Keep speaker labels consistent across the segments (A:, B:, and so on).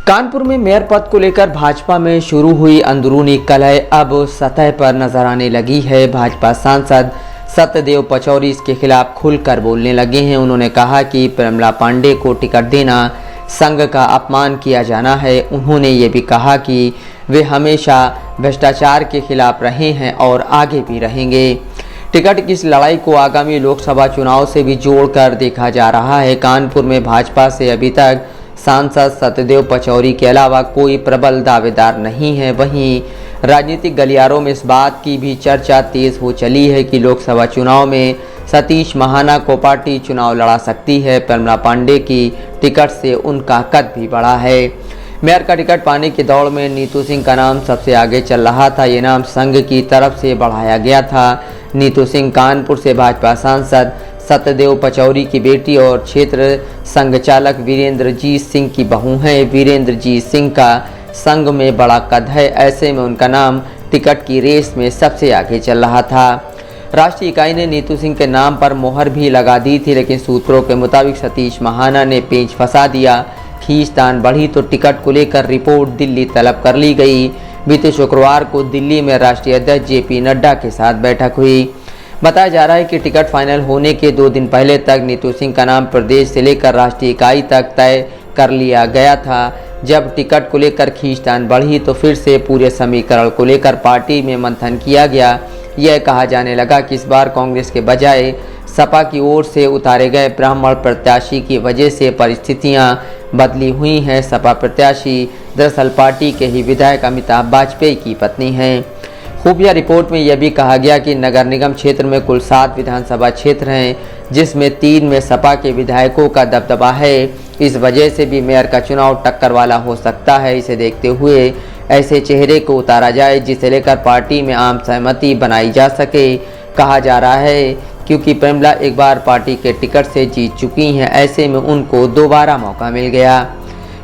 A: कानपुर में मेयर पद को लेकर भाजपा में शुरू हुई अंदरूनी कलह अब सतह पर नजर आने लगी है। भाजपा सांसद सत्यदेव पचौरी इसके खिलाफ खुलकर बोलने लगे हैं। उन्होंने कहा कि प्रमला पांडे को टिकट देना संघ का अपमान किया जाना है। उन्होंने ये भी कहा कि वे हमेशा भ्रष्टाचार के खिलाफ रहे हैं और आगे भी रहेंगे। टिकट की इस लड़ाई को आगामी लोकसभा चुनाव से भी जोड़कर देखा जा रहा है। कानपुर में भाजपा से अभी तक सांसद सत्यदेव पचौरी के अलावा कोई प्रबल दावेदार नहीं है। वहीं राजनीतिक गलियारों में इस बात की भी चर्चा तेज हो चली है कि लोकसभा चुनाव में सतीश महाना को पार्टी चुनाव लड़ा सकती है। प्रमला पांडे की टिकट से उनका कद भी बढ़ा है। मेयर का टिकट पाने की दौड़ में नीतू सिंह का नाम सबसे आगे चल रहा था। ये नाम संघ की तरफ से बढ़ाया गया था। नीतू सिंह कानपुर से भाजपा सांसद सत्यदेव पचौरी की बेटी और क्षेत्र संघ चालक वीरेंद्रजीत सिंह की बहू हैं। वीरेंद्रजीत सिंह का संघ में बड़ा कद है, ऐसे में उनका नाम टिकट की रेस में सबसे आगे चल रहा था। राष्ट्रीय इकाई ने नीतू सिंह के नाम पर मोहर भी लगा दी थी, लेकिन सूत्रों के मुताबिक सतीश महाना ने पेंच फंसा दिया। खींचतान बढ़ी तो टिकट को लेकर रिपोर्ट दिल्ली तलब कर ली गई। बीते शुक्रवार को दिल्ली में राष्ट्रीय अध्यक्ष जेपी नड्डा के साथ बैठक हुई। बताया जा रहा है कि टिकट फाइनल होने के 2 दिन पहले तक नीतू सिंह का नाम प्रदेश से लेकर राष्ट्रीय इकाई तक तय कर लिया गया था। जब टिकट को लेकर खींचतान बढ़ी तो फिर से पूरे समीकरण को लेकर पार्टी में मंथन किया गया। यह कहा जाने लगा कि इस बार कांग्रेस के बजाय सपा की ओर से उतारे गए ब्राह्मण प्रत्याशी की वजह से परिस्थितियां बदली हुई हैं। सपा प्रत्याशी दरअसल पार्टी के ही विधायक अमिताभ वाजपेयी की पत्नी हैं। खुफिया रिपोर्ट में यह भी कहा गया कि नगर निगम क्षेत्र में कुल 7 विधानसभा क्षेत्र हैं, जिसमें 3 में सपा के विधायकों का दबदबा है। इस वजह से भी मेयर का चुनाव टक्कर वाला हो सकता है। इसे देखते हुए ऐसे चेहरे को उतारा जाए जिसे लेकर पार्टी में आम सहमति बनाई जा सके। कहा जा रहा है क्योंकि प्रमला एक बार पार्टी के टिकट से जीत चुकी हैं, ऐसे में उनको दोबारा मौका मिल गया।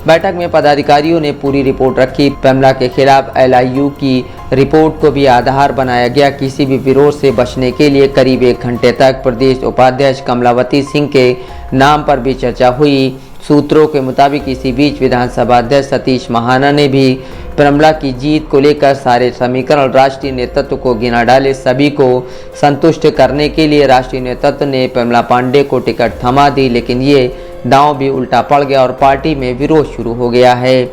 A: बैठक में पदाधिकारियों ने पूरी रिपोर्ट रखी। प्रमला के खिलाफ LIU की रिपोर्ट को भी आधार बनाया गया। किसी भी विरोध से बचने के लिए करीब 1 घंटे तक प्रदेश उपाध्यक्ष कमलावती सिंह के नाम पर भी चर्चा हुई। सूत्रों के मुताबिक इसी बीच विधानसभा अध्यक्ष सतीश महाना ने भी प्रमला की जीत को लेकर सारे समीकरण राष्ट्रीय नेतृत्व को गिना डाले। सभी को संतुष्ट करने के लिए राष्ट्रीय नेतृत्व ने प्रमला पांडे को टिकट थमा दी, लेकिन ये दांव भी उल्टा पड़ गया और पार्टी में विरोध शुरू हो गया है।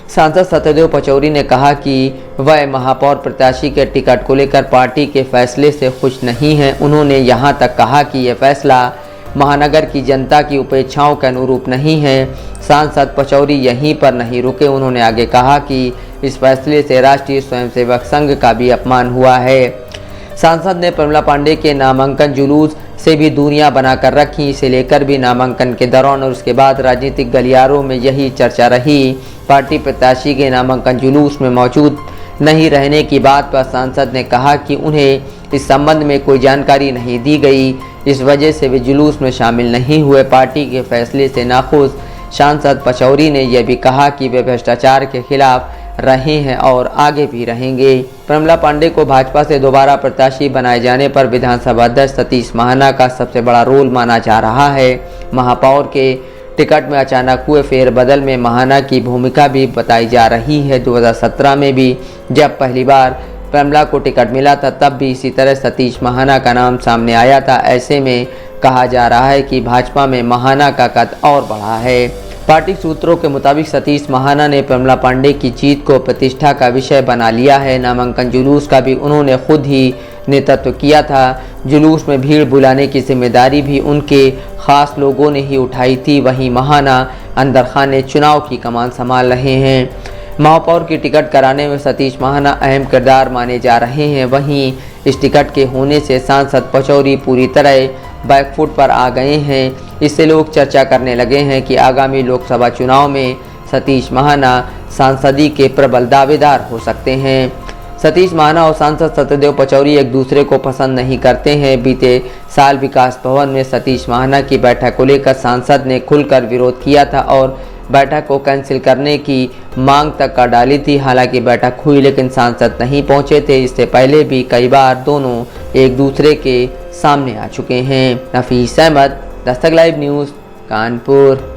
A: सांसद सत्यदेव पचौरी ने कहा कि वह महापौर प्रत्याशी के टिकट को लेकर पार्टी के फैसले से खुश नहीं हैं। उन्होंने यहां तक कहा कि यह फैसला महानगर की जनता की अपेक्षाओं के अनुरूप नहीं है। सांसद पचौरी यहीं पर नहीं रुके। उन्होंने आगे कहा कि इस फैसले से राष्ट्रीय स्वयंसेवक संघ का भी अपमान हुआ है। सांसद ने प्रमला पांडे के नामांकन जुलूस से भी दूरियां बनाकर रखी। इसे लेकर भी नामांकन के दौरान और उसके बाद राजनीतिक गलियारों में यही चर्चा रही। पार्टी प्रत्याशी के नामांकन जुलूस में मौजूद नहीं रहने की बात पर सांसद ने कहा कि उन्हें इस संबंध में कोई जानकारी नहीं दी गई, इस वजह से वे जुलूस में शामिल नहीं हुए। पार्टी के फैसले से नाखुश सांसद पचौरी ने यह भी कहा कि वे भ्रष्टाचार के खिलाफ रहे हैं और आगे भी रहेंगे। प्रमला पांडे को भाजपा से दोबारा प्रत्याशी बनाए जाने पर विधानसभा अध्यक्ष सतीश महाना का सबसे बड़ा रोल माना जा रहा है। महापौर के टिकट में अचानक हुए फेरबदल में महाना की भूमिका भी बताई जा रही है। 2017 में भी जब पहली बार प्रमला को टिकट मिला था, तब भी इसी तरह सतीश महाना का नाम सामने आया था। ऐसे में कहा जा रहा है कि भाजपा में महाना का कद और बढ़ा है। पार्टी सूत्रों के मुताबिक सतीश महाना ने प्रमला पांडे की जीत को प्रतिष्ठा का विषय बना लिया है। नामांकन जुलूस का भी उन्होंने खुद ही नेतृत्व किया था। जुलूस में भीड़ बुलाने की जिम्मेदारी भी उनके खास लोगों ने ही उठाई थी। वहीं महाना अंदर खाने चुनाव की कमान संभाल रहे हैं। महापौर की टिकट कराने में सतीश महाना अहम किरदार माने जा रहे हैं। वहीं इस टिकट के होने से सांसद पचौरी पूरी तरह बैकफुट पर आ गए हैं। इससे लोग चर्चा करने लगे हैं कि आगामी लोकसभा चुनाव में सतीश महाना सांसदी के प्रबल दावेदार हो सकते हैं। सतीश महाना और सांसद सत्यदेव पचौरी एक दूसरे को पसंद नहीं करते हैं। बीते साल विकास भवन में सतीश महाना की बैठक को लेकर सांसद ने खुलकर विरोध किया था और बैठक को कैंसिल करने की मांग तक कर डाली थी। हालांकि बैठक हुई लेकिन सांसद नहीं पहुंचे थे। इससे पहले भी कई बार दोनों एक दूसरे के सामने आ चुके हैं। नफीस अहमद, दस्तक लाइव न्यूज़, कानपुर।